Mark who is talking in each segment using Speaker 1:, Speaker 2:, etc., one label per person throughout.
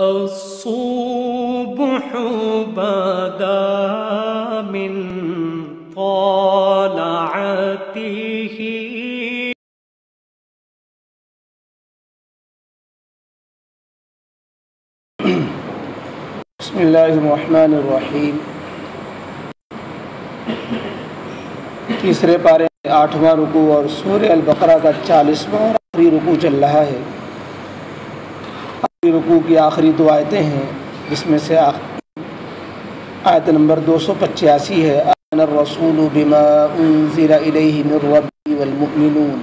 Speaker 1: الصبح بدا من طلعته
Speaker 2: بسم اللہ الرحمن الرحیم۔ تیسرے پارے میں 8واں رکوع اور سورہ البقرہ کا 40واں اور آخری رکوع چل رہا ہے۔ آخری رکوع کی آخری دو آیتیں ہیں، جس میں سے آیت نمبر 285 ہے، آمن الرسول بما انزل الیہ من ربہ والمؤمنون۔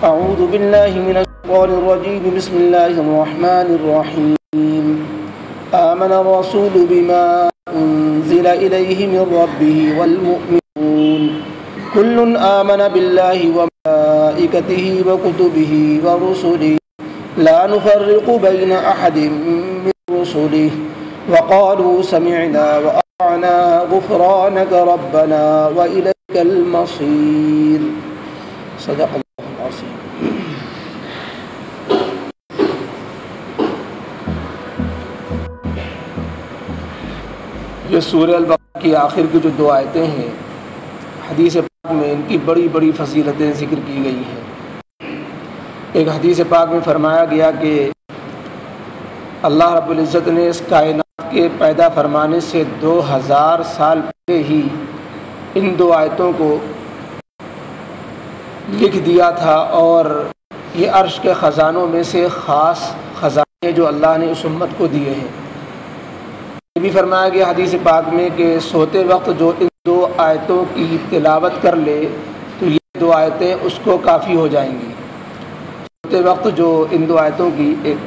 Speaker 2: اعوذ باللہ من الشیطان الرجیم، بسم اللہ الرحمن الرحیم۔ آمن الرسول بما انزل الیہ من ربہ والمؤمنون کل آمن باللہ وملائکتہ وکتبہ ورسلہ لا نفرق بین احد من رسلہ وقالوا سمعنا واطعنا غفرانک ربنا والیک المصیر۔ صدق اللہ العظیم۔ یہ سورہ البقرہ کی آخر کی جو دو آیتیں ہیں، حدیث پاک میں ان کی بڑی بڑی فضیلتیں ذکر کی گئی ہیں۔ ایک حدیث پاک میں فرمایا گیا کہ اللہ رب العزت نے اس کائنات کے پیدا فرمانے سے 2000 سال پہلے ہی ان دو آیتوں کو لکھ دیا تھا، اور یہ عرش کے خزانوں میں سے خاص خزانے جو اللہ نے اس امت کو دیے ہیں۔ یہ بھی فرمایا گیا حدیث پاک میں کہ سوتے وقت جو ان دو آیتوں کی تلاوت کر لے تو یہ دو آیتیں اس کو کافی ہو جائیں گی۔ سوتے وقت جو ان دو آیتوں کی، ایک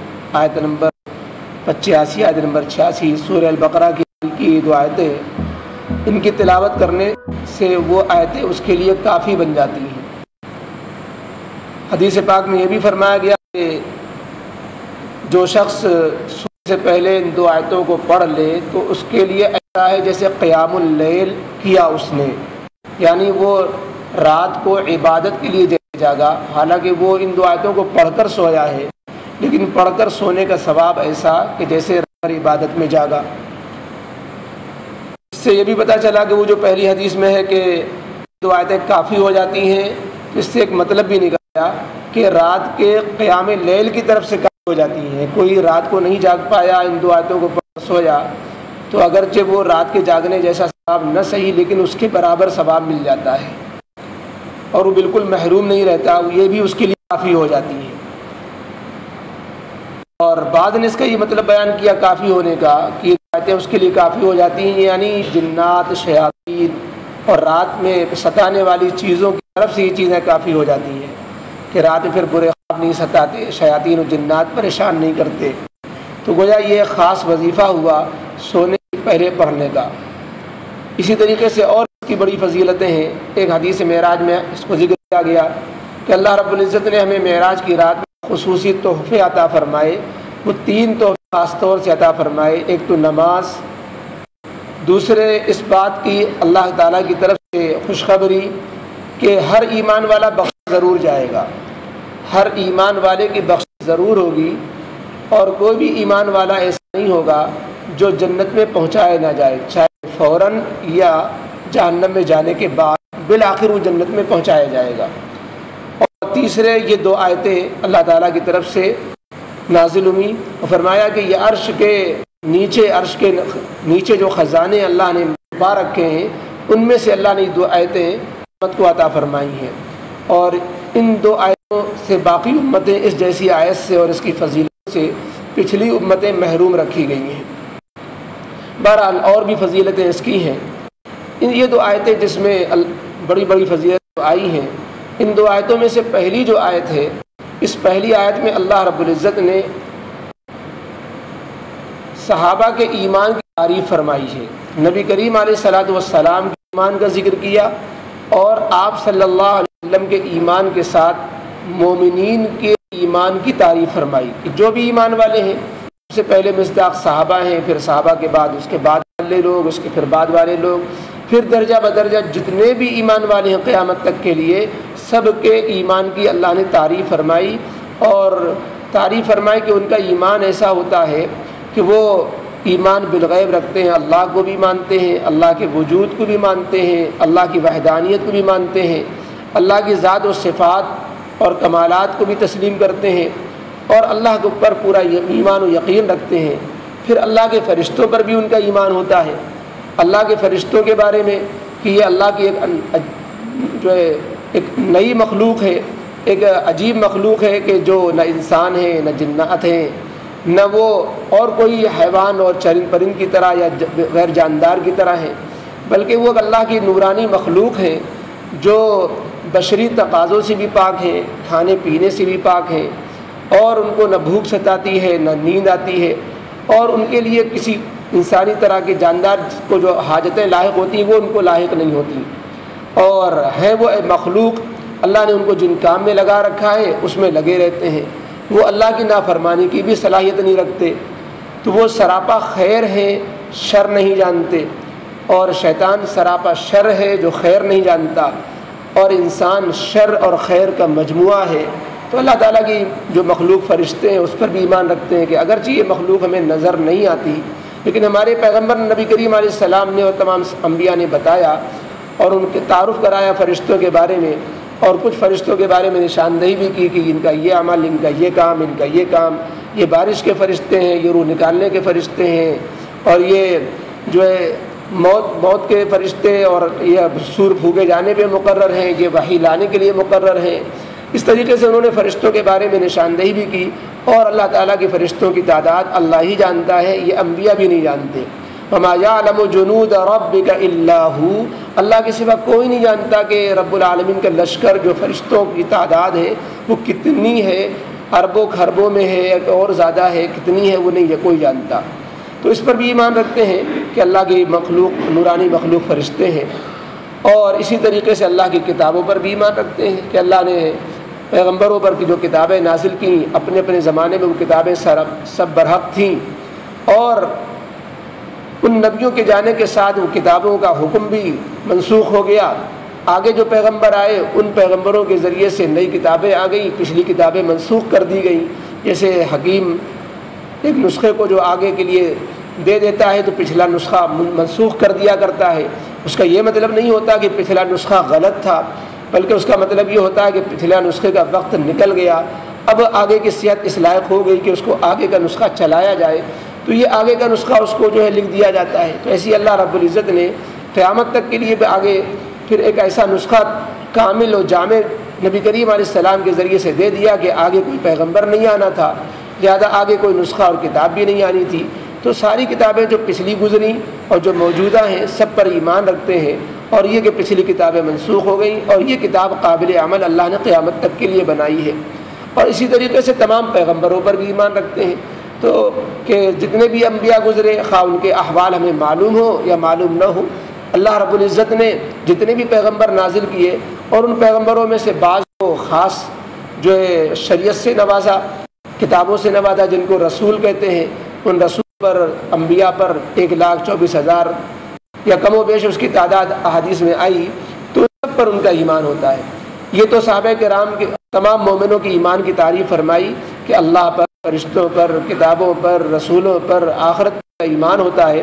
Speaker 2: آیت نمبر 85 آیت نمبر 86 سورہ البقرہ کی دو آیتیں، ان کی تلاوت کرنے سے وہ آیتیں اس کے لیے کافی بن جاتی ہیں۔ حدیث پاک میں یہ بھی فرمایا گیا کہ جو شخص سے پہلے ان دو آیتوں کو پڑھ لے تو اس کے لیے ایسا ہے جیسے قیام اللیل کیا اس نے، یعنی وہ رات کو عبادت کے لیے جاگا، حالانکہ وہ ان دو آیتوں کو پڑھ کر سویا ہے، لیکن پڑھ کر سونے کا ثواب ایسا کہ جیسے رات عبادت میں جاگا۔ اس سے یہ بھی پتہ چلا کہ وہ جو پہلی حدیث میں ہے کہ دو آیتیں کافی ہو جاتی ہیں، اس سے ایک مطلب بھی نکالا کہ رات کے قیام لیل کی طرف سے ہو جاتی ہیں۔ کوئی رات کو نہیں جاگ پایا، ان دو آیتوں کو پڑھ سویا تو اگرچہ وہ رات کے جاگنے جیسا ثواب نہ صحیح، لیکن اس کے برابر ثواب مل جاتا ہے اور وہ بالکل محروم نہیں رہتا، یہ بھی اس کے لیے کافی ہو جاتی ہے۔ اور بعد نے اس کا یہ مطلب بیان کیا کافی ہونے کا کہ یہ آیتیں اس کے لیے کافی ہو جاتی ہیں، یعنی جنات، شیاطین اور رات میں ستانے والی چیزوں کی طرف سے یہ چیزیں کافی ہو جاتی ہیں کہ رات میں پھر برے خواب نہیں ستاتے، شیاطین و جنات پریشان نہیں کرتے۔ تو گویا یہ خاص وظیفہ ہوا سونے سے پہلے پڑھنے کا۔ اسی طریقے سے اور اس کی بڑی فضیلتیں ہیں۔ ایک حدیث معراج میں اس کو ذکر کیا گیا کہ اللہ رب العزت نے ہمیں معراج کی رات میں خصوصی تحفے عطا فرمائے۔ وہ 3 تحفے خاص طور سے عطا فرمائے۔ ایک تو نماز، دوسرے اس بات کی اللہ تعالیٰ کی طرف سے خوشخبری کہ ہر ایمان والا بخش ضرور جائے گا، ہر ایمان والے کی بخش ضرور ہوگی، اور کوئی بھی ایمان والا ایسا نہیں ہوگا جو جنت میں پہنچائے نہ جائے، چاہے فوراً یا جہنم میں جانے کے بعد، بالآخر وہ جنت میں پہنچایا جائے گا۔ اور تیسرے یہ دو آیتیں اللہ تعالیٰ کی طرف سے نازل ہوئی اور فرمایا کہ یہ عرش کے نیچے جو خزانے اللہ نے چھپا رکھے ہیں، ان میں سے اللہ نے دو آیتیں امت کو عطا فرمائی ہیں، اور ان دو آیتوں سے باقی امتیں اس جیسی آیت سے اور اس کی فضیلت سے پچھلی امتیں محروم رکھی گئی ہیں۔ بہرحال اور بھی فضیلتیں اس کی ہیں۔ یہ دو آیتیں جس میں بڑی بڑی فضیلت آئی ہیں، ان دو آیتوں میں سے پہلی جو آیت ہے، اس پہلی آیت میں اللہ رب العزت نے صحابہ کے ایمان کی تعریف فرمائی ہے، نبی کریم علیہ الصلوۃ والسلام کے ایمان کا ذکر کیا، اور آپ صلی اللہ علیہ وسلم کے ایمان کے ساتھ مومنین کے ایمان کی تعریف فرمائی کہ جو بھی ایمان والے ہیں، سب سے پہلے مصداق صحابہ ہیں، پھر صحابہ کے بعد اس کے بعد والے لوگ، اس کے پھر بعد والے لوگ، پھر درجہ بدرجہ جتنے بھی ایمان والے ہیں قیامت تک کے لیے، سب کے ایمان کی اللہ نے تعریف فرمائی، اور تعریف فرمائے کہ ان کا ایمان ایسا ہوتا ہے کہ وہ ایمان بالغیب رکھتے ہیں، اللہ کو بھی مانتے ہیں، اللہ کے وجود کو بھی مانتے ہیں، اللہ کی وحدانیت کو بھی مانتے ہیں، اللہ کی ذات و صفات اور کمالات کو بھی تسلیم کرتے ہیں، اور اللہ کے اوپر پورا ایمان و یقین رکھتے ہیں۔ پھر اللہ کے فرشتوں پر بھی ان کا ایمان ہوتا ہے، اللہ کے فرشتوں کے بارے میں کہ یہ اللہ کی ایک نئی مخلوق ہے، ایک عجیب مخلوق ہے کہ جو نہ انسان ہے نہ جنات ہیں، نہ وہ اور کوئی حیوان اور چرند پرند کی طرح یا غیر جاندار کی طرح ہے، بلکہ وہ اللہ کی نورانی مخلوق ہے جو بشری تقاضوں سے بھی پاک ہیں، کھانے پینے سے بھی پاک ہیں، اور ان کو نہ بھوک ستاتی ہے نہ نیند آتی ہے، اور ان کے لیے کسی انسانی طرح کے جاندار کو جو حاجتیں لاحق ہوتی ہیں وہ ان کو لاحق نہیں ہوتی، اور ہیں وہ مخلوق اللہ نے ان کو جن کام میں لگا رکھا ہے اس میں لگے رہتے ہیں، وہ اللہ کی نافرمانی کی بھی صلاحیت نہیں رکھتے، تو وہ سراپا خیر ہیں، شر نہیں جانتے، اور شیطان سراپا شر ہے جو خیر نہیں جانتا، اور انسان شر اور خیر کا مجموعہ ہے۔ تو اللہ تعالیٰ کی جو مخلوق فرشتے ہیں اس پر بھی ایمان رکھتے ہیں کہ اگرچہ یہ مخلوق ہمیں نظر نہیں آتی، لیکن ہمارے پیغمبر نبی کریم علیہ السلام نے اور تمام انبیاء نے بتایا اور ان کے تعارف کرایا فرشتوں کے بارے میں، اور کچھ فرشتوں کے بارے میں نشاندہی بھی کی کہ ان کا یہ عمل، ان کا یہ کام، ان کا یہ کام، یہ بارش کے فرشتے ہیں، یہ روح نکالنے کے فرشتے ہیں، اور یہ جو ہے موت کے فرشتے، اور یہ سور پھونکے جانے پہ مقرر ہیں، یہ وحی لانے کے لیے مقرر ہیں۔ اس طریقے سے انہوں نے فرشتوں کے بارے میں نشاندہی بھی کی، اور اللہ تعالیٰ کے فرشتوں کی تعداد اللہ ہی جانتا ہے، یہ انبیاء بھی نہیں جانتے۔ وَمَا يَعْلَمُ جُنُودَ رَبِّكَ إِلَّا هُوَ، اللہ کے سوا کوئی نہیں جانتا کہ رب العالمین کا لشکر جو فرشتوں کی تعداد ہے وہ کتنی ہے، اربوں خربوں میں ہے اور زیادہ ہے، کتنی ہے وہ نہیں ہے کوئی جانتا۔ تو اس پر بھی ایمان رکھتے ہیں کہ اللہ کی مخلوق نورانی مخلوق فرشتے ہیں، اور اسی طریقے سے اللہ کی کتابوں پر بھی ایمان رکھتے ہیں کہ اللہ نے پیغمبروں پر کی جو کتابیں نازل کیں اپنے اپنے زمانے میں وہ کتابیں سب برحق تھیں، اور ان نبیوں کے جانے کے ساتھ وہ کتابوں کا حکم بھی منسوخ ہو گیا۔ آگے جو پیغمبر آئے ان پیغمبروں کے ذریعے سے نئی کتابیں آ گئیں، پچھلی کتابیں منسوخ کر دی گئیں۔ جیسے حکیم ایک نسخے کو جو آگے کے لیے دے دیتا ہے تو پچھلا نسخہ منسوخ کر دیا کرتا ہے، اس کا یہ مطلب نہیں ہوتا کہ پچھلا نسخہ غلط تھا، بلکہ اس کا مطلب یہ ہوتا ہے کہ پچھلا نسخے کا وقت نکل گیا، اب آگے کی صحت اس لائق ہو گئی کہ اس کو آگے کا نسخہ چلایا جائے، تو یہ آگے کا نسخہ اس کو جو ہے لکھ دیا جاتا ہے۔ تو ایسی اللہ رب العزت نے قیامت تک کے لیے بھی آگے پھر ایک ایسا نسخہ کامل و جامع نبی کریم علیہ السلام کے ذریعے سے دے دیا کہ آگے کوئی پیغمبر نہیں آنا تھا، لہٰذا آگے کوئی نسخہ اور کتاب بھی نہیں آنی تھی۔ تو ساری کتابیں جو پچھلی گزریں اور جو موجودہ ہیں سب پر ایمان رکھتے ہیں، اور یہ کہ پچھلی کتابیں منسوخ ہو گئیں اور یہ کتاب قابل عمل اللہ نے قیامت تک کے لیے بنائی ہے، اور اسی طریقے سے تمام پیغمبروں پر بھی ایمان رکھتے ہیں۔ تو کہ جتنے بھی انبیاء گزرے، خواہ ان کے احوال ہمیں معلوم ہو یا معلوم نہ ہو، اللہ رب العزت نے جتنے بھی پیغمبر نازل کیے اور ان پیغمبروں میں سے بعض کو خاص جو ہے شریعت سے نوازا، کتابوں سے نوازا، جن کو رسول کہتے ہیں، ان رسول پر انبیاء پر 1,24,000 یا کم و بیش اس کی تعداد احادیث میں آئی، تو سب پر ان کا ایمان ہوتا ہے۔ یہ تو صحابہ کرام کے تمام مومنوں کی ایمان کی تعریف فرمائی کہ اللہ پر، فرشتوں پر، کتابوں پر، رسولوں پر، آخرت کا ایمان ہوتا ہے۔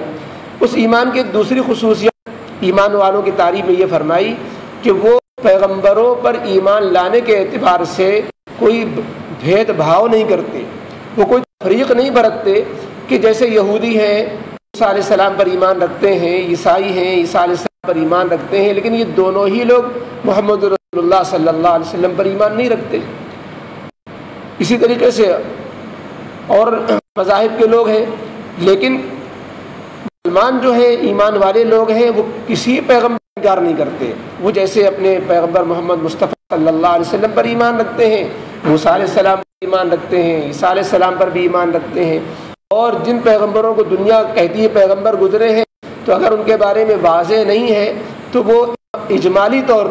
Speaker 2: اس ایمان کی ایک دوسری خصوصیت ایمان والوں کی تعریف میں یہ فرمائی کہ وہ پیغمبروں پر ایمان لانے کے اعتبار سے کوئی بھید بھاؤ نہیں کرتے، وہ کوئی تفریق نہیں برتتے کہ جیسے یہودی ہیں عیسیٰ علیہ السلام پر ایمان رکھتے ہیں، عیسائی ہیں عیسیٰ علیہ السلام پر ایمان رکھتے ہیں، لیکن یہ دونوں ہی لوگ محمد رسول اللہ صلی اللہ علیہ وسلم پر ایمان نہیں رکھتے۔ اسی طریقے سے اور مذاہب کے لوگ ہیں، لیکن مسلمان جو ہیں ایمان والے لوگ ہیں وہ کسی پیغمبر کا انکار نہیں کرتے، وہ جیسے اپنے پیغمبر محمد مصطفیٰ صلی اللہ علیہ وسلم پر ایمان رکھتے ہیں، موسیٰ علیہ السلام پر ایمان رکھتے ہیں، عیسیٰ علیہ السلام پر بھی ایمان رکھتے ہیں، اور جن پیغمبروں کو دنیا کہتی ہے پیغمبر گزرے ہیں تو اگر ان کے بارے میں واضح نہیں ہے تو وہ اجمالی طور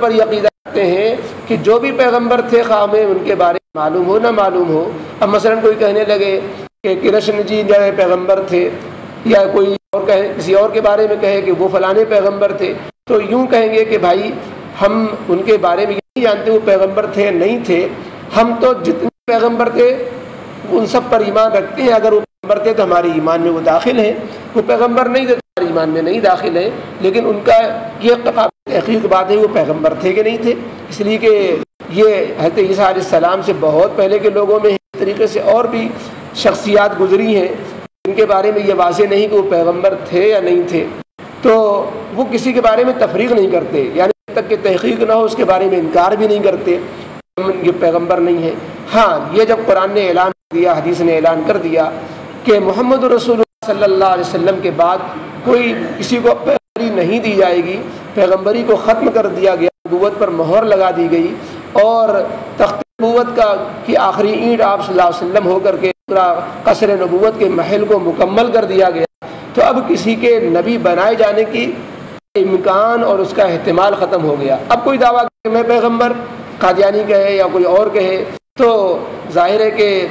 Speaker 2: پر یہ عقیدہ رکھتے ہیں کہ جو بھی پیغمبر تھے خواہ ہمیں ان کے بارے میں معلوم ہو نہ معلوم ہو۔ اب مثلا کوئی کہنے لگے کہ کرشن جی جو ہے پیغمبر تھے، یا کوئی اور کہے کسی اور کے بارے میں کہے کہ وہ فلانے پیغمبر تھے، تو یوں کہیں گے کہ بھائی ہم ان کے بارے میں یہ نہیں جانتے وہ پیغمبر تھے نہیں تھے، ہم تو جتنے پیغمبر تھے ان سب پر ایمان رکھتے ہیں، اگر وہ پیغمبر تھے تو ہمارے ایمان میں وہ داخل ہیں، وہ پیغمبر نہیں تھے تو ہمارے ایمان میں نہیں داخل ہیں، لیکن ان کا یہ قابل تحقیق بات ہے وہ پیغمبر تھے کہ نہیں تھے، اس لیے کہ یہ حضرت عیسیٰ علیہ السلام سے بہت پہلے کے لوگوں میں اس طریقے سے اور بھی شخصیات گزری ہیں جن کے بارے میں یہ واضح نہیں کہ وہ پیغمبر تھے یا نہیں تھے، تو وہ کسی کے بارے میں تفریق نہیں کرتے، یعنی جب تک کہ تحقیق نہ ہو اس کے بارے میں انکار بھی نہیں کرتے یہ پیغمبر نہیں ہے۔ ہاں یہ جب قرآن نے اعلان دیا، حدیث نے اعلان کر دیا کہ محمد رسول اللہ صلی اللہ علیہ وسلم کے بعد کوئی کسی کو پیغمبری نہیں دی جائے گی، پیغمبری کو ختم کر دیا گیا، نبوت پر مہر لگا دی گئی اور تخت نبوت کی آخری اینٹ آپ صلی اللہ علیہ وسلم ہو کر کے پورا قصر نبوت کے محل کو مکمل کر دیا گیا، تو اب کسی کے نبی بنائے جانے کی امکان اور اس کا احتمال ختم ہو گیا۔ اب کوئی دعویٰ کہ میں پیغمبر، قادیانی کہے یا کوئی اور کہے، تو ظاہر ہے کہ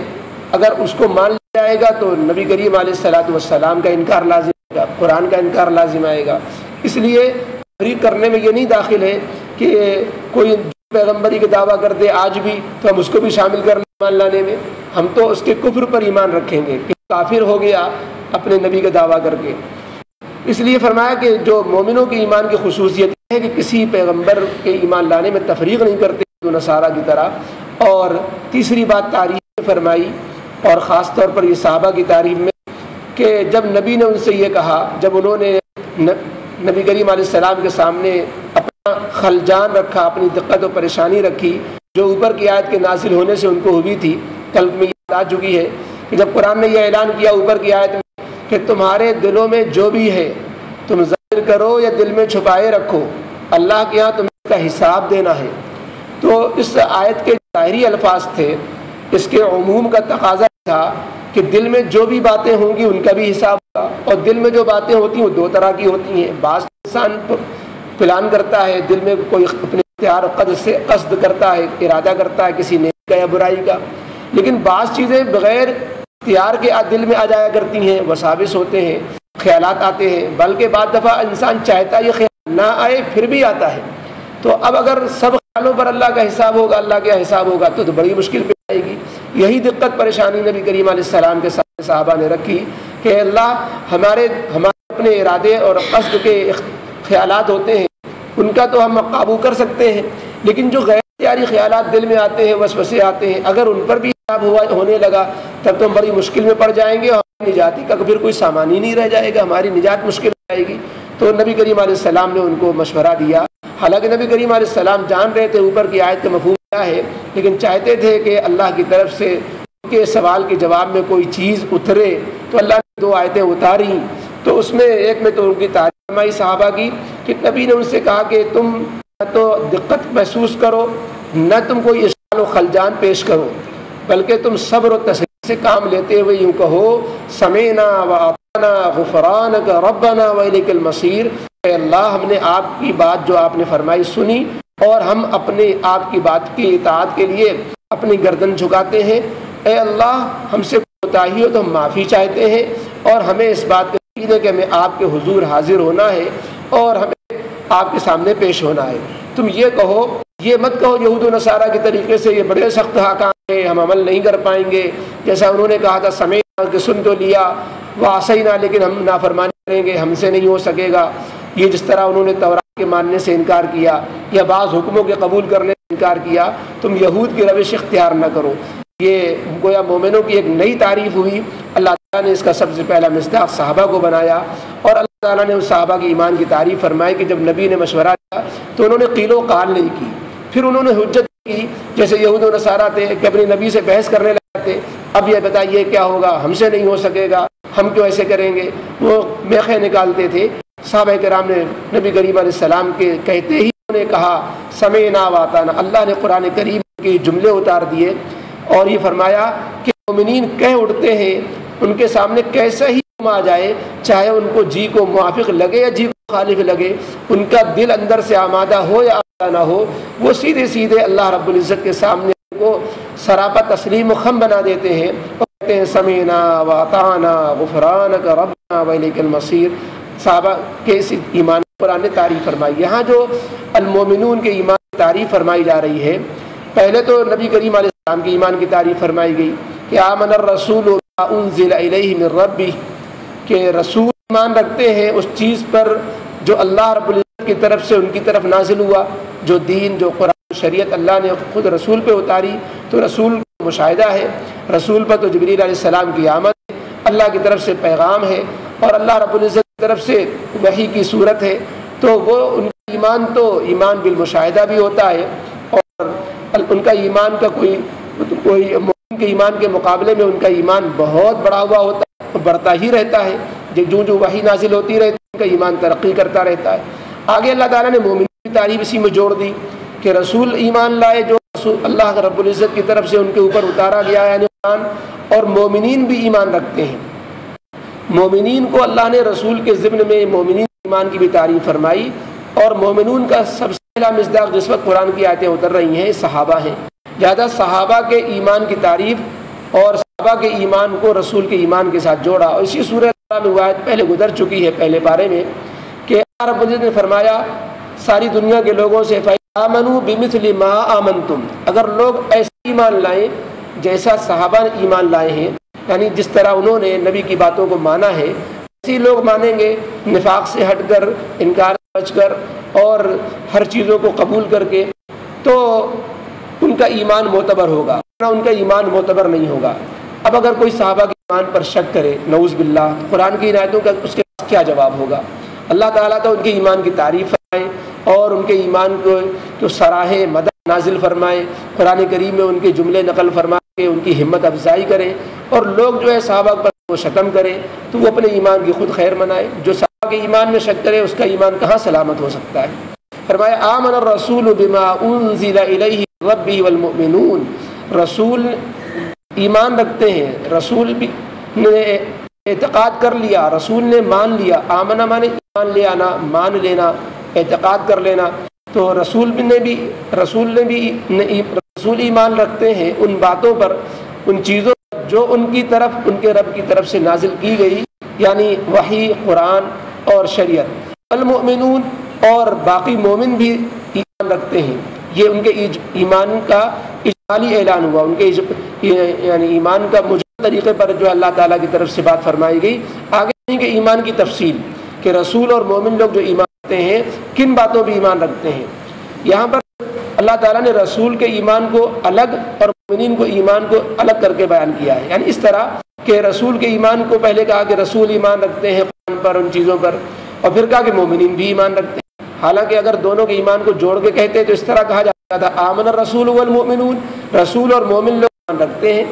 Speaker 2: اگر اس کو مان لیا جائے گا تو نبی کریم علیہ الصلوۃ والسلام کا انکار لازم آئے گا، قرآن کا انکار لازم آئے گا۔ اس لیے تفریق کرنے میں یہ نہیں داخل ہے کہ کوئی پیغمبری کا دعویٰ کر دے آج بھی تو ہم اس کو بھی شامل کر لیں ایمان لانے میں، ہم تو اس کے کفر پر ایمان رکھیں گے کہ کافر ہو گیا اپنے نبی کا دعویٰ کر کے۔ اس لیے فرمایا کہ جو مومنوں کی ایمان کی خصوصیت ہے کہ کسی پیغمبر کے ایمان لانے میں تفریق نہیں کرتے نصارہ کی طرح۔ اور تیسری بات تعریف فرمائی، اور خاص طور پر یہ صحابہ کی تعریف میں، کہ جب نبی نے ان سے یہ کہا، جب انہوں نے نبی کریم علیہ السلام کے سامنے اپنا خلجان رکھا، اپنی دقت و پریشانی رکھی جو اوپر کی آیت کے نازل ہونے سے ان کو ہوئی تھی، کل میں یہ آ چکی ہے کہ جب قرآن نے یہ اعلان کیا اوپر کی آیت میں کہ تمہارے دلوں میں جو بھی ہے تم ظاہر کرو یا دل میں چھپائے رکھو، اللہ کے ہاں تمہیں اس کا حساب دینا ہے، تو اس آیت کے ظاہری الفاظ تھے، اس کے عموم کا تقاضا تھا کہ دل میں جو بھی باتیں ہوں گی ان کا بھی حساب ہوگا، اور دل میں جو باتیں ہوتی ہیں وہ دو طرح کی ہوتی ہیں، بعض انسان پلان کرتا ہے، دل میں کوئی اپنے اختیار قصد کرتا ہے، ارادہ کرتا ہے کسی نیکی کا یا برائی کا، لیکن بعض چیزیں بغیر اختیار کے دل میں آ جایا کرتی ہیں، وساوس ہوتے ہیں، خیالات آتے ہیں، بلکہ بعض دفعہ انسان چاہتا ہے یہ خیال نہ آئے پھر بھی آتا ہے، تو اب اگر سب خیالوں پر اللہ کا حساب ہوگا، اللہ کا حساب ہوگا تو بڑی مشکل پیش آئے گی۔ یہی دقت پریشانی نبی کریم علیہ السلام کے ساتھ صحابہ نے رکھی کہ اللہ ہمارے اپنے ارادے اور قصد کے خیالات ہوتے ہیں ان کا تو ہم قابو کر سکتے ہیں، لیکن جو غیر اختیاری خیالات دل میں آتے ہیں، وسوسے آتے ہیں، اگر ان پر بھی حساب ہونے لگا تب تو ہم بڑی مشکل میں پڑ جائیں گے، اور ہماری نجاتی کا پھر کوئی سامان ہی نہیں رہ جائے گا، ہماری نجات مشکل ہو جائے گی۔ تو نبی کریم علیہ السلام نے ان کو مشورہ دیا، حالانکہ نبی کریم علیہ السلام جان رہے تھے اوپر کی آیت کا مفہوم کیا ہے، لیکن چاہتے تھے کہ اللہ کی طرف سے ان کے سوال کے جواب میں کوئی چیز اترے، تو اللہ نے دو آیتیں اتاری، تو اس میں ایک میں تو ان کی تعریف فرمائی صحابہ کی کہ نبی نے ان سے کہا کہ تم نہ تو دقت محسوس کرو، نہ تم کوئی اشکال و خلجان پیش کرو، بلکہ تم صبر و تسلیم سے کام لیتے ہوئے یوں کہو سمعنا وأطعنا غفرانک ربنا وإلیک المصیر، اے اللہ ہم نے آپ کی بات جو آپ نے فرمائی سنی، اور ہم اپنے آپ کی بات کی اطاعت کے لیے اپنی گردن جھکاتے ہیں، اے اللہ ہم سے کوتاہی ہو تو ہم معافی چاہتے ہیں، اور ہمیں اس بات کا یقین ہے کہ ہمیں آپ کے حضور حاضر ہونا ہے اور ہمیں آپ کے سامنے پیش ہونا ہے۔ تم یہ کہو، یہ مت کہو یہود و نصارہ کے طریقے سے یہ بڑے سخت حکام ہیں، ہم عمل نہیں کر پائیں گے، جیسا انہوں نے کہا تھا سمعنا کہ سن تو لیا، وعصینا لیکن ہم نافرمانی کریں گے، ہم سے نہیں ہو سکے گا، یہ جس طرح انہوں نے تورات کے ماننے سے انکار کیا یا بعض حکموں کے قبول کرنے سے انکار کیا، تم یہود کی روش اختیار نہ کرو۔ یہ گویا مومنوں کی ایک نئی تعریف ہوئی، اللہ تعالیٰ نے اس کا سب سے پہلا مصداق صحابہ کو بنایا، اور اللہ تعالیٰ نے اس صحابہ کی ایمان کی تعریف فرمائی کہ جب نبی نے مشورہ دیا تو انہوں نے قیل و قال نہیں کی، پھر انہوں نے حجت کی، جیسے یہود و نصارہ تھے کہ اپنے نبی سے بحث کرنے لگے تھے، اب یہ بتائیے کیا ہوگا، ہم سے نہیں ہو سکے گا، ہم کیوں ایسے کریں گے، وہ میخیں نکالتے تھے۔ صحابہ کرام نے نبی کریم علیہ السلام کے کہتے ہی انہوں نے کہا سمعنا واطعنا، اللہ نے قرآن کریم کے جملے اتار دیے اور یہ فرمایا کہ مومنین کہہ اٹھتے ہیں، ان کے سامنے کیسا ہی آ جائے، چاہے ان کو جی کو موافق لگے یا جی کو مخالف لگے، ان کا دل اندر سے آمادہ ہو یا آمادہ نہ ہو، وہ سیدھے سیدھے اللہ رب العزت کے سامنے ان کو سراپا تسلیم و خم بنا دیتے ہیں اور کہتے ہیں سمعنا واطعنا غفرانک ربنا وإلیک المصیر۔ صحابہ کے اس ایمان قرآن نے تعریف فرمائی۔ یہاں جو المومنون کے ایمان کی تعریف فرمائی جا رہی ہے، پہلے تو نبی کریم علیہ السلام کی ایمان کی تعریف فرمائی گئی کہ آمن الرسول بما انزل الیہ من ربہ، کہ رسول ایمان رکھتے ہیں اس چیز پر جو اللہ رب العزت کی طرف سے ان کی طرف نازل ہوا، جو دین، جو قرآن شریعت اللہ نے خود رسول پہ اتاری، تو رسول کا مشاہدہ ہے، رسول پر تو جبریل علیہ السلام کی آمد ہے، اللہ کی طرف سے پیغام ہے اور اللہ رب العزت کی طرف سے وحی کی صورت ہے، تو وہ ان کا ایمان تو ایمان بالمشاہدہ بھی ہوتا ہے، اور ان کا ایمان کا کوئی مومن کے ایمان کے مقابلے میں ان کا ایمان بہت بڑا ہوا ہوتا ہے، بڑھتا ہی رہتا ہے، جو وحی نازل ہوتی رہتی ہے ان کا ایمان ترقی کرتا رہتا ہے۔ آگے اللہ تعالیٰ نے مومن کی تعریف اسی میں جوڑ دی کہ رسول ایمان لائے جو اللہ رب العزت کی طرف سے ان کے اوپر اتارا گیا ہے، یعنی قرآن، اور مومنین بھی ایمان رکھتے ہیں۔ مومنین کو اللہ نے رسول کے ضمن میں مومنین ایمان کی بھی تعریف فرمائی، اور مومنون کا سب سے پہلا مصداق جس وقت قرآن کی آیتیں اتر رہی ہیں صحابہ ہیں، زیادہ صحابہ کے ایمان کی تعریف اور صحابہ کے ایمان کو رسول کے ایمان کے ساتھ جوڑا، اور اسی سورہ میں وہ آیت پہلے گزر چکی ہے پہلے پارے میں کہ اللہ رب العزت نے فرمایا ساری دنیا کے لوگوں سے فَآمَنُوا بِمِثْلِ مَا آمَنْتُمْ، اگر لوگ ایسے ایمان لائیں جیسا صحابہ نے ایمان لائے ہیں، یعنی جس طرح انہوں نے نبی کی باتوں کو مانا ہے ایسے لوگ مانیں گے، نفاق سے ہٹ کر، انکار سے بچ کر اور ہر چیزوں کو قبول کر کے، تو ان کا ایمان معتبر ہوگا، ورنہ ان کا ایمان معتبر نہیں ہوگا۔ اب اگر کوئی صحابہ کے ایمان پر شک کرے، نعوذ باللہ، قرآن کی عنایتوں کا اس کے پاس کیا جواب ہوگا؟ اللہ تعالیٰ تو ان کے ایمان کی تعریف فرمائے اور ان کے ایمان کو سراہے، مدح نازل فرمائے، قرآن کریم میں ان کے جملے نقل فرما کے ان کی ہمت افزائی کرے، اور لوگ جو ہے صحابہ پر وہ شتم کرے تو وہ اپنے ایمان کی خود خیر منائے۔ جو صحابہ کے ایمان میں شک کرے اس کا ایمان کہاں سلامت ہو سکتا ہے؟ فرمایا آمن الرسول بما انزل الیہ من ربہ والمؤمنون، رسول ایمان رکھتے ہیں، رسول بھی نے اعتقاد کر لیا، رسول نے مان لیا، آمنہ مانے ایمان لے آنا، مان لینا، اعتقاد کر لینا، تو رسول ایمان رکھتے ہیں ان باتوں پر، ان چیزوں پر جو ان کی طرف، ان کے رب کی طرف سے نازل کی گئی، یعنی وحی، قرآن اور شریعت۔ المؤمنون، اور باقی مومن بھی ایمان رکھتے ہیں، یہ ان کے ایمان کا اجمالی اعلان ہوا، ان کے یعنی ایمان کا مجمل طریقے پر جو اللہ تعالیٰ کی طرف سے بات فرمائی گئی۔ آگے ان کے ایمان کی تفصیل کہ رسول اور مومن لوگ جو ایمان رکھتے ہیں کن باتوں بھی ایمان رکھتے ہیں۔ یہاں پر اللہ تعالیٰ نے رسول کے ایمان کو الگ اور مومنین کو ایمان کو الگ کر کے بیان کیا ہے، یعنی اس طرح کہ رسول کے ایمان کو پہلے کہا کہ رسول ایمان رکھتے ہیں قرآن پر، ان چیزوں پر، اور پھر کہا کہ مومنین بھی ایمان رکھتے ہیں۔ حالانکہ اگر دونوں کے ایمان کو جوڑ کے کہتے تو اس طرح کہا جاتا تھا آمن الرسول والمؤمنون، رسول اور مومن لوگ ایمان رکھتے ہیں،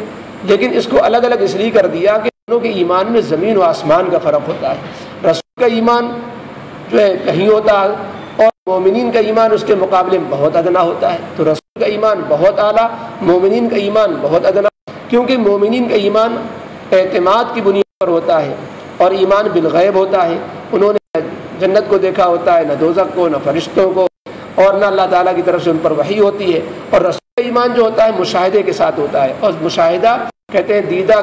Speaker 2: لیکن اس کو الگ الگ اس لیے کر دیا کہ دونوں کے ایمان میں زمین و آسمان کا فرق ہوتا ہے۔ رسول کا ایمان جو ہے کہیں ہوتا ہے اور مومنین کا ایمان اس کے مقابلے میں بہت ادنا ہوتا ہے، تو رسول کا ایمان بہت اعلیٰ، مومنین کا ایمان بہت ادنا، کیونکہ مومنین کا ایمان اعتماد کی بنیاد پر ہوتا ہے اور ایمان بالغیب ہوتا ہے، انہوں نے جنت کو دیکھا ہوتا ہے، نہ دوزخ کو، نہ فرشتوں کو، اور نہ اللہ تعالیٰ کی طرف سے ان پر وحی ہوتی ہے۔ اور رسول کا ایمان جو ہوتا ہے مشاہدے کے ساتھ ہوتا ہے، اور مشاہدہ کہتے ہیں دیدہ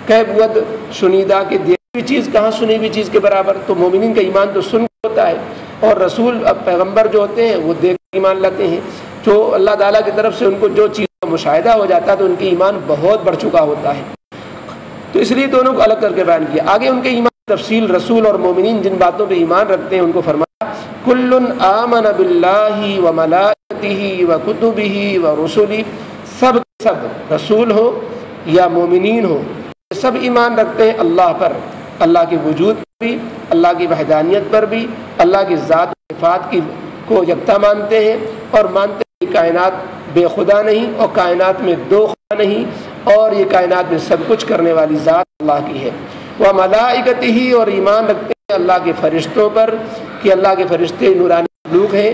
Speaker 2: کہ بود شنیدہ، کہ دیکھی ہوئی چیز کہاں سنی ہوئی چیز کے برابر، تو مومنین کا ایمان تو سن کے ہوتا ہے، اور رسول پیغمبر جو ہوتے ہیں وہ دیکھ کے ایمان لاتے ہیں، جو اللہ تعالیٰ کی طرف سے ان کو جو چیز کا مشاہدہ ہو جاتا ہے تو ان کی ایمان بہت بڑھ چکا ہوتا ہے، تو اس لیے دونوں کو الگ کر کے بیان کیا۔ آگے ان کے ایمان تفصیل، رسول اور مومنین جن باتوں پہ ایمان رکھتے ہیں ان کو فرمایا کل آمن باللہ وملائکتہ وکتبہ ورسلہ، سب رسول ہو یا مومنین ہو سب ایمان رکھتے ہیں اللہ پر، اللہ کے وجود پر بھی، اللہ کی وحدانیت پر بھی، اللہ کی ذات و صفات کو یکتا مانتے ہیں، اور مانتے ہیں کہ کائنات بے خدا نہیں اور کائنات میں دو خدا نہیں، اور یہ کائنات میں سب کچھ کرنے والی ذات اللہ کی ہے۔ وملائکتہ، اور ایمان رکھتے ہیں اللہ کے فرشتوں پر کہ اللہ کے فرشتے نورانی مخلوق ہیں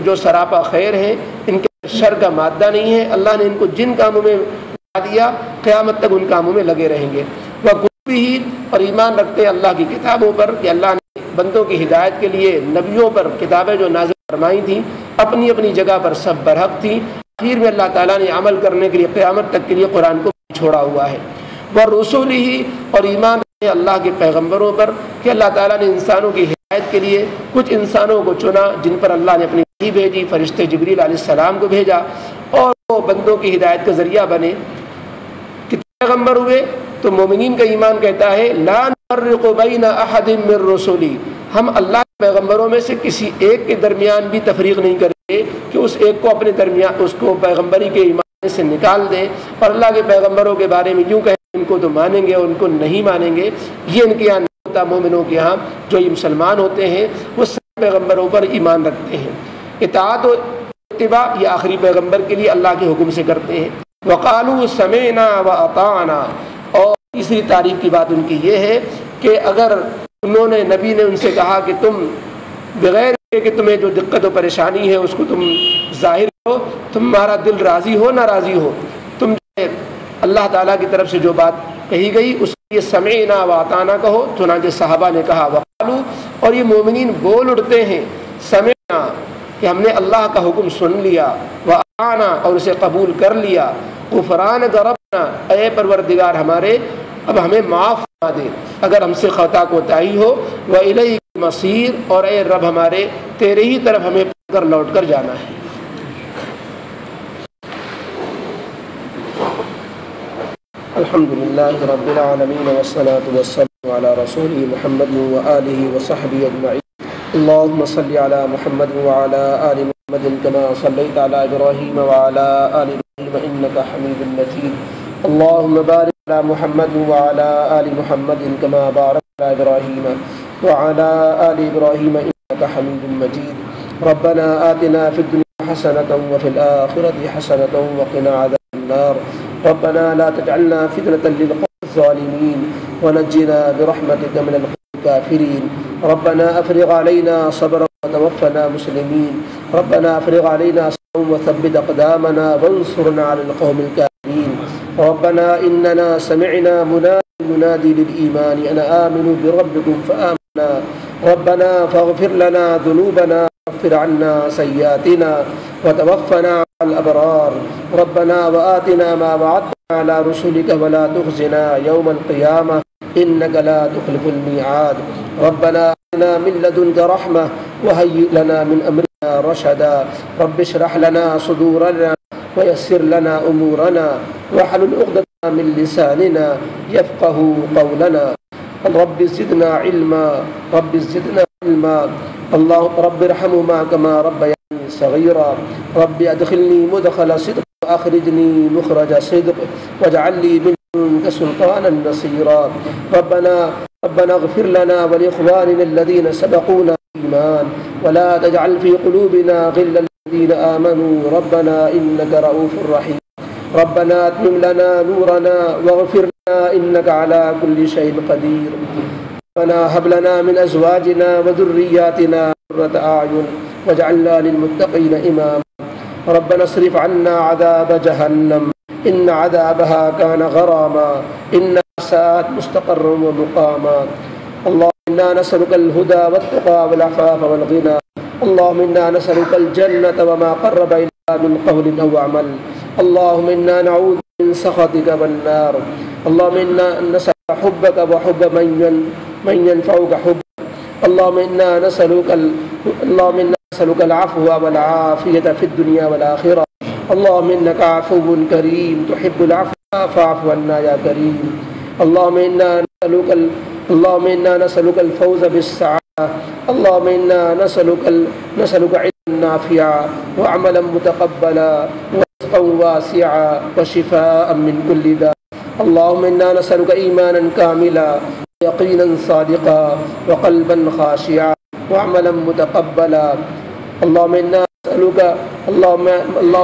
Speaker 2: جو سراپا خیر ہیں، ان کے شر کا مادہ نہیں ہے، اللہ نے ان کو جن کاموں میں لگا دیا قیامت تک ان کاموں میں لگے رہیں گے۔ وکتبہ، اور ایمان رکھتے ہیں اللہ کی کتابوں پر کہ اللہ نے بندوں کی ہدایت کے لیے نبیوں پر کتابیں جو نازل فرمائی تھیں اپنی اپنی جگہ پر سب برحق تھیں، آخر میں اللہ تعالیٰ نے عمل کرنے کے لیے قیامت تک کے لیے قرآن کو چھوڑا ہوا ہے۔ ورسلہ، اور ایمان رکھتے ہیں اللہ کے پیغمبروں پر کہ اللہ تعالیٰ نے انسانوں کی ہدایت کے لیے کچھ انسانوں کو چنا جن پر اللہ نے اپنی وحی بھیجی، فرشتے جبریل علیہ السلام کو بھیجا، اور وہ بندوں کی ہدایت کا ذریعہ بنے۔ کتنے پیغمبر ہوئے؟ تو مومنین کا ایمان کہتا ہے لا نفرق بین احد من رسلی، ہم اللہ کے پیغمبروں میں سے کسی ایک کے درمیان بھی تفریق نہیں کریں گے کہ اس ایک کو اپنے درمیان اس کو پیغمبری کے ایمان سے نکال دیں اور اللہ کے پیغمبروں کے بارے میں یوں کہیں ان کو تو مانیں گے اور ان کو نہیں مانیں گے۔ یہ ان کے یہاں نہیں ہوتا۔ مومنوں کے یہاں جو یہ مسلمان ہوتے ہیں وہ سب پیغمبروں پر ایمان رکھتے ہیں، اطاعت و اتباع یہ آخری پیغمبر کے لیے اللہ کے حکم سے کرتے ہیں۔ وقالوا سمعنا واطعنا، اور تیسری تعریف کی بات ان کی یہ ہے کہ اگر انہوں نے نبی نے ان سے کہا کہ تم بغیر کہ تمہیں جو دقت و پریشانی ہے اس کو تم ظاہر ہو، تمہارا دل راضی ہو نہ راضی ہو، تم اللہ تعالیٰ کی طرف سے جو بات کہی گئی اس کے لیے سمعنا واطعنا کہو۔ چنانچہ صحابہ نے کہا وقالوا، اور یہ مومنین بول اٹھتے ہیں سمعنا کہ ہم نے اللہ کا حکم سن لیا، واطعنا اور اسے قبول کر لیا، غفرانک ربنا اے پروردگار ہمارے اب ہمیں معاف فرما دے اگر ہم سے خطا کوتاہی ہو، وإلیک المصیر اور اے رب ہمارے تیرے ہی طرف ہمیں کر لوٹ کر جانا ہے۔ الحمدللہ رب العالمین والصلاة والسلام علی رسولہ محمد وآلہ وصحبہ اجمعین۔ اللهم صل على محمد وعلى آل محمد كما صليت على إبراهيم وعلى آل إبراهيم إنك حميد مجيد۔ اللهم بارك على محمد وعلى آل محمد كما باركت على إبراهيم وعلى آل إبراهيم إنك حميد مجيد۔ ربنا آتنا في الدنيا حسنة وفي الآخرة حسنة وقنا عذاب النار۔ ربنا لا تجعلنا فتنة للقوم الظالمين ونجنا برحمتك من القوم الكافرين۔ ربنا افرغ علينا صبرا وتوفنا مسلمين۔ ربنا افرغ علينا صبرا وثبت اقدامنا وانصرنا على القوم الكافرين۔ ربنا اننا سمعنا مناديا ينادي للايمان ان امنوا بربكم فآمنا۔ ربنا فاغفر لنا ذنوبنا واغفر عنا سيئاتنا وتوفنا على الابرار۔ ربنا وآتنا ما وعدتنا على رسلك ولا تخزنا يوم القيامة إنك لا تخلف الميعاد۔ ربنا آتنا من لدنك رحمة وهيئ لنا من أمرنا رشدا۔ رب اشرح لنا صدورنا ويسر لنا أمورنا واحلل عقدة من لساننا يفقه قولنا۔ رب زدنا علما، رب زدنا علما۔ الله رب ارحمهما كما ربياني صغيرا۔ رب أدخلني مدخل صدق وأخرجني مخرج صدق واجعل لي منك سلطانا نصيرا۔ ربنا اغفر لنا ولإخواننا الذين سبقونا بالإيمان ولا تجعل في قلوبنا غلا للذين آمنوا ربنا إنك رؤوف رحيم۔ ربنا أتمم لنا نورنا واغفر لنا إنك على كل شيء قدير۔ ربنا هب لنا من أزواجنا وذرياتنا قرة أعين واجعلنا للمتقين إماما۔ ربنا اصرف عنا عذاب جهنم إن عذابها كان غراما إنها ساءت مستقرا ومقاما۔ اللهم إنا نسألك الهدى والتقى والعفاف والغنى۔ اللهم إنا نسألك الجنة وما قرب إليها من قول أو عمل۔ اللهم إنا نعوذ من سخطك والنار۔ اللهم إنا نسألك حبك وحب من ينفعك حبك۔ اللهم إنا نسألك العفو والعافية في الدنيا والآخرة۔ اللهم إنك عفو كريم تحب العفو فاعف عنا يا كريم۔ اللهم إنا نسألك الفوز بالسعادة۔ اللهم إنا نسألك علما نافعا وعملا متقبلا ورزقا واسعا وشفاء من كل داء۔ اللهم إنا نسألك إيمانا كاملا ويقينا صادقا وقلبا خاشعا وعملا متقبلا۔ اللهم إنا نسألك اللهم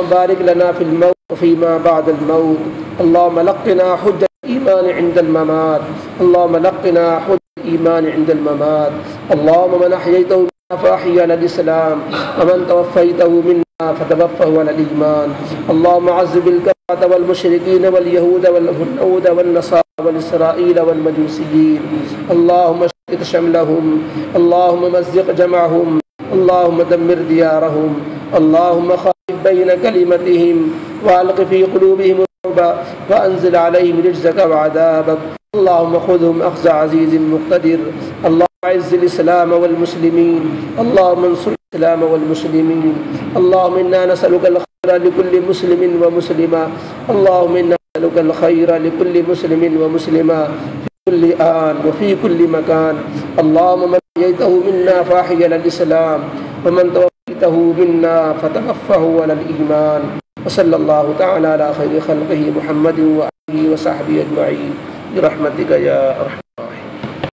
Speaker 2: بارك لنا في الموت وفيما بعد الموت۔ اللهم لقنا حجة الإيمان عند الممات۔ اللهم لقنا حجة الإيمان عند الممات۔ اللهم من أحييته منا فأحيي على الإسلام ومن توفيته منا فتوفه على الإيمان۔ اللهم عذب الكفرة والمشركين واليهود والهنود والنصارى والإسرائيل والمجوسيين۔ اللهم شتت شملهم، اللهم مزق جمعهم، اللهم دمر ديارهم، اللهم خالف بين كلمتهم وألق في قلوبهم الرعب وأنزل عليهم رجزك وعذابك۔ اللهم خذهم أخذ عزيز مقتدر۔ اللهم أعز الإسلام والمسلمين، اللهم انصر الإسلام والمسلمين. اللهم إنا نسألك الخير لكل مسلم ومسلمة. اللهم إنا نسألك الخير لكل مسلم ومسلمة في كل آن وفي كل مكان. اللهم من أحييته منا فأحيي على الإسلام، ومن توفيته منا فتوفه على الإيمان. وصلى الله تعالى على خير خلقه محمد وآله وصحبه أجمعين برحمتك يا أرحم.